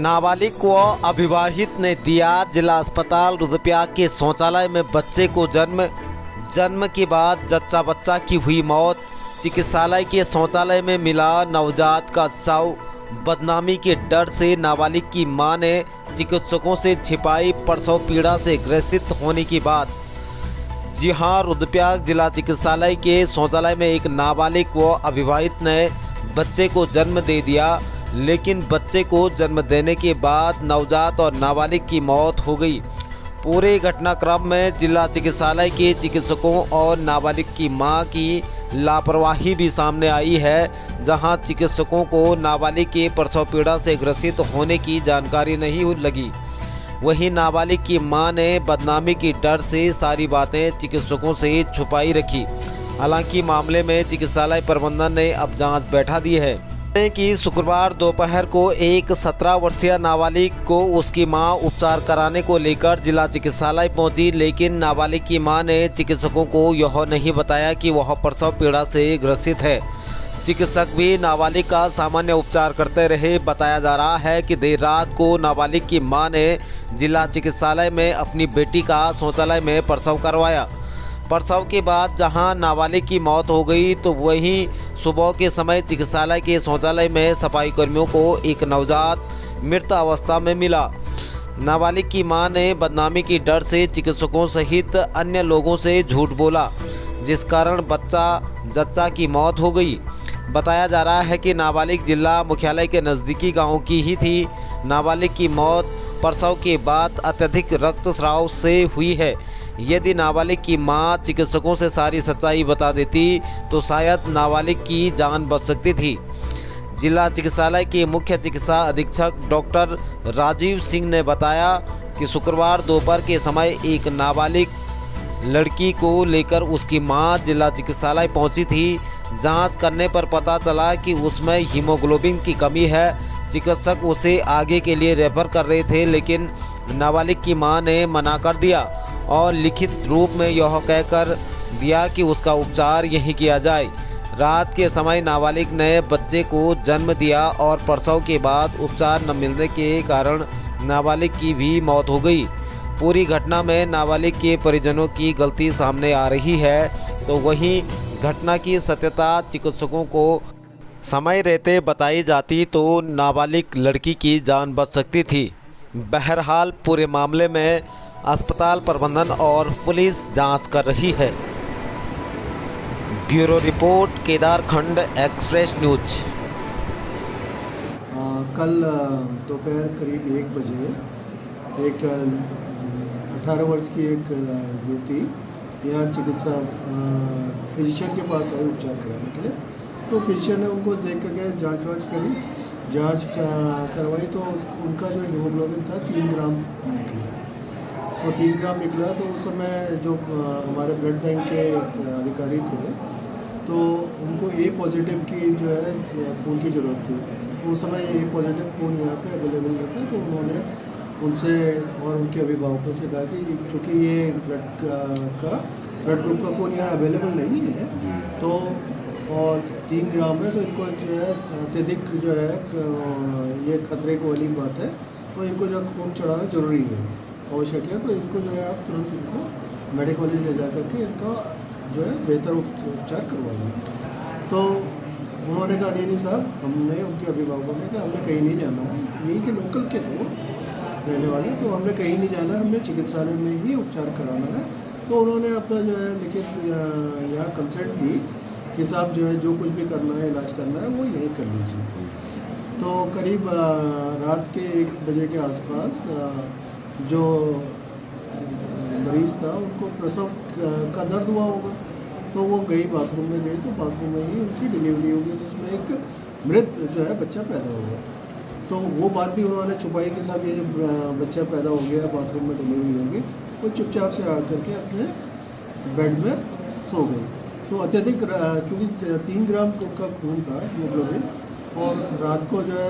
नाबालिग व अविवाहित ने दिया जिला अस्पताल रुद्रप्रयाग के शौचालय में बच्चे को जन्म के बाद जच्चा बच्चा की हुई मौत। चिकित्सालय के शौचालय में मिला नवजात का शव। बदनामी के डर से नाबालिग की मां ने चिकित्सकों से छिपाई प्रसव पीड़ा से ग्रसित होने की बात। जी हां, रुद्रप्रयाग जिला चिकित्सालय के शौचालय में एक नाबालिग व अविवाहित ने बच्चे को जन्म दे दिया, लेकिन बच्चे को जन्म देने के बाद नवजात और नाबालिग की मौत हो गई। पूरे घटनाक्रम में जिला चिकित्सालय के चिकित्सकों और नाबालिग की मां की लापरवाही भी सामने आई है, जहां चिकित्सकों को नाबालिग के प्रसव पीड़ा से ग्रसित होने की जानकारी नहीं लगी। वहीं नाबालिग की मां ने बदनामी की डर से सारी बातें चिकित्सकों से छुपाई रखी। हालांकि मामले में चिकित्सालय प्रबंधन ने अब जांच बैठा दी है कि शुक्रवार दोपहर को एक 17 वर्षीय नाबालिग को उसकी मां उपचार कराने को लेकर जिला चिकित्सालय पहुंची, लेकिन नाबालिग की मां ने चिकित्सकों को यह नहीं बताया कि वह प्रसव पीड़ा से ग्रसित है। चिकित्सक भी नाबालिग का सामान्य उपचार करते रहे। बताया जा रहा है कि देर रात को नाबालिग की मां ने जिला चिकित्सालय में अपनी बेटी का शौचालय में प्रसव करवाया। प्रसव के बाद जहां नाबालिग की मौत हो गई, तो वहीं सुबह के समय चिकित्सालय के शौचालय में सफाई कर्मियों को एक नवजात मृत अवस्था में मिला। नाबालिग की मां ने बदनामी की डर से चिकित्सकों सहित अन्य लोगों से झूठ बोला, जिस कारण जच्चा की मौत हो गई। बताया जा रहा है कि नाबालिग जिला मुख्यालय के नज़दीकी गांव की ही थी। नाबालिग की मौत प्रसव के बाद अत्यधिक रक्तस्राव से हुई है। यदि नाबालिग की मां चिकित्सकों से सारी सच्चाई बता देती तो शायद नाबालिग की जान बच सकती थी। जिला चिकित्सालय के मुख्य चिकित्सा अधीक्षक डॉक्टर राजीव सिंह ने बताया कि शुक्रवार दोपहर के समय एक नाबालिग लड़की को लेकर उसकी मां जिला चिकित्सालय पहुंची थी। जांच करने पर पता चला कि उसमें हीमोग्लोबिन की कमी है। चिकित्सक उसे आगे के लिए रेफर कर रहे थे, लेकिन नाबालिग की मां ने मना कर दिया और लिखित रूप में यह कहकर दिया कि उसका उपचार यहीं किया जाए। रात के समय नाबालिग ने बच्चे को जन्म दिया और प्रसव के बाद उपचार न मिलने के कारण नाबालिग की भी मौत हो गई। पूरी घटना में नाबालिग के परिजनों की गलती सामने आ रही है, तो वहीं घटना की सत्यता चिकित्सकों को समय रहते बताई जाती तो नाबालिग लड़की की जान बच सकती थी। बहरहाल पूरे मामले में अस्पताल प्रबंधन और पुलिस जांच कर रही है। Bureau report, Kedarkhand express news. कल दोपहर करीब 1 बजे एक 18 वर्ष की एक युवती यहाँ चिकित्सा फिजिशियन के पास आई उपचार कराने के लिए। तो फिजिशियन ने उनको देख करके जाँच करी, करवाई तो उनका जो हीमोग्लोबिन था 3 ग्राम निकला। तो 3 ग्राम निकला तो उस समय जो हमारे ब्लड बैंक के अधिकारी थे, तो उनको ए पॉजिटिव की जो है खून की ज़रूरत थी। तो उस समय ए पॉजिटिव खून यहाँ पे अवेलेबल रहता है। तो उन्होंने उनसे और उनके अभिभावकों से कहा कि चूँकि ये ब्लड ग्रुप का खून यहाँ अवेलेबल नहीं है, तो और 3 ग्राम है, तो इनको जो है अत्यधिक जो है ये खतरे को वाली बात है, तो इनको जो खून चढ़ाना जरूरी है, आवश्यक है। तो इनको जो है आप तुरंत इनको मेडिकल कॉलेज ले जा करके इनका जो है बेहतर उपचार करवाइए। तो उन्होंने कहा नहीं साहब, हमने उनके अभिभावकों ने कहा हमने कहीं नहीं जाना है, यही के लोकल के थे वो रहने वाले, तो हमने कहीं नहीं जाना, हमने चिकित्सालय में ही उपचार कराना है। तो उन्होंने अपना जो है लिखित यहाँ कंसेंट दी कि साहब जो है जो कुछ भी करना है, इलाज करना है, वो यही कर लीजिए। तो करीब रात के 1 बजे के आसपास जो मरीज़ था उनको प्रसव का दर्द हुआ होगा, तो वो गई बाथरूम में गई, तो बाथरूम में ही उनकी डिलीवरी होगी, जिसमें एक मृत जो है बच्चा पैदा हुआ। तो वो बात भी उन्होंने छुपाई कि साहब ये जो बच्चा पैदा हो गया, बाथरूम में डिलीवरी होगी, वो चुपचाप से आ करके अपने बेड में सो गई। तो अत्यधिक क्योंकि 3 ग्राम का खून था हीमोग्लोबिन, और रात को जो है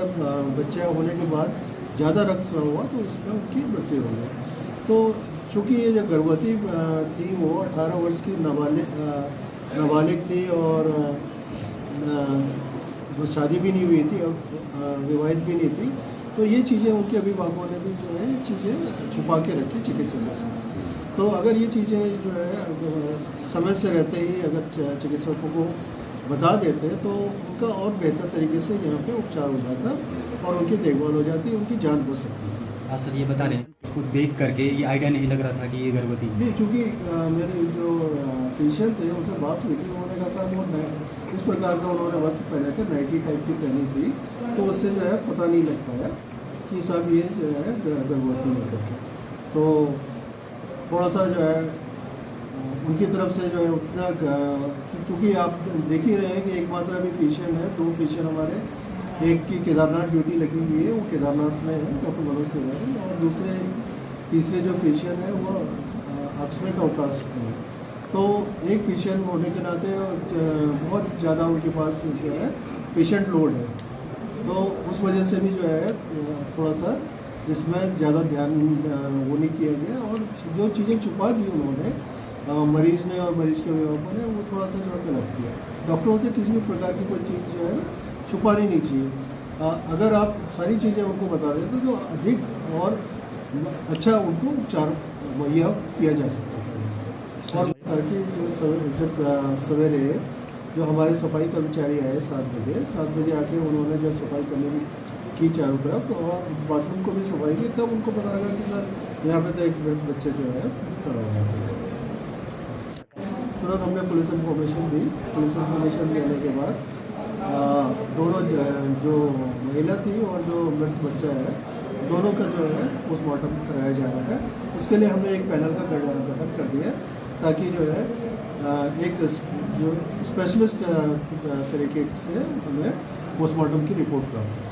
बच्चा होने के बाद ज़्यादा रक्तस्राव हुआ, तो उसमें उनकी मृत्यु हो गई। तो चूँकि ये जो गर्भवती थी वो 18 वर्ष की नाबालिग थी और शादी भी नहीं हुई थी और विवाहित भी नहीं थी, तो ये चीज़ें उनके अभिभावकों ने भी जो है ये चीज़ें छुपा के रखी चिकित्सकों से। तो अगर ये चीज़ें जो है समय से रहते ही अगर चिकित्सकों को बता देते तो उनका और बेहतर तरीके से यहाँ पे उपचार हो जाता और उनकी देखभाल हो जाती, उनकी जान बच सकती थी। हाँ सर, ये बता दें, उसको देख करके ये आइडिया नहीं लग रहा था कि ये गर्भवती है। नहीं, क्योंकि मेरे जो फिजिशियन थे उनसे बात हुई थी, उन्होंने कहा साहब वो इस प्रकार का उन्होंने वस्त्र पहने थे, नाइटी टाइप की पहनी थी, तो उससे जो है पता नहीं लग पाया कि साहब ये जो है गर्भवती है करके। तो थोड़ा सा जो है उनकी तरफ से जो है उतना क्योंकि आप देख ही रहे हैं कि एकमात्र अभी फिजिशियन है, 2 फिजिशियन हमारे, एक की केदारनाथ ड्यूटी लगी हुई है, वो केदारनाथ में है डॉक्टर मनोज तिवारी, और तीसरे जो फिजिशियन है वो आकस्मिक अवकाश में है। तो एक फिजिशियन होने के नाते बहुत ज़्यादा उनके पास जो है पेशेंट लोड है, तो उस वजह से भी जो है थोड़ा सा इसमें ज़्यादा ध्यान वो नहीं किया गया, और जो चीज़ें छुपा दी उन्होंने मरीज़ ने और मरीज़ के अभिभावकों ने, वो थोड़ा सा जो है गलत किया। डॉक्टरों से किसी भी प्रकार की कोई चीज़ जो है ना छुपानी नहीं चाहिए। अगर आप सारी चीज़ें उनको बता दें तो जो अधिक और अच्छा उनको उपचार मुहैया किया जा सकता है। और ताकि जो जब सवेरे जो हमारे सफाई कर्मचारी आए 7 बजे आके उन्होंने जब सफाई करने की चारों तरफ और बाथरूम को भी सफाई की, तब उनको पता लगा कि सर यहाँ पे तो एक मृत बच्चे जो है पड़ा हुआ है। तुरंत हमने पुलिस इन्फॉर्मेशन दी। पुलिस इन्फॉर्मेशन देने के बाद दोनों जो महिला थी और जो मृत बच्चा है, दोनों का जो है पोस्टमार्टम कराया जा रहा है। उसके लिए हमने एक पैनल का गठन कर दिया ताकि जो है एक जो स्पेशलिस्ट तरीके से हमें पोस्टमार्टम की रिपोर्ट प्राप्त हो।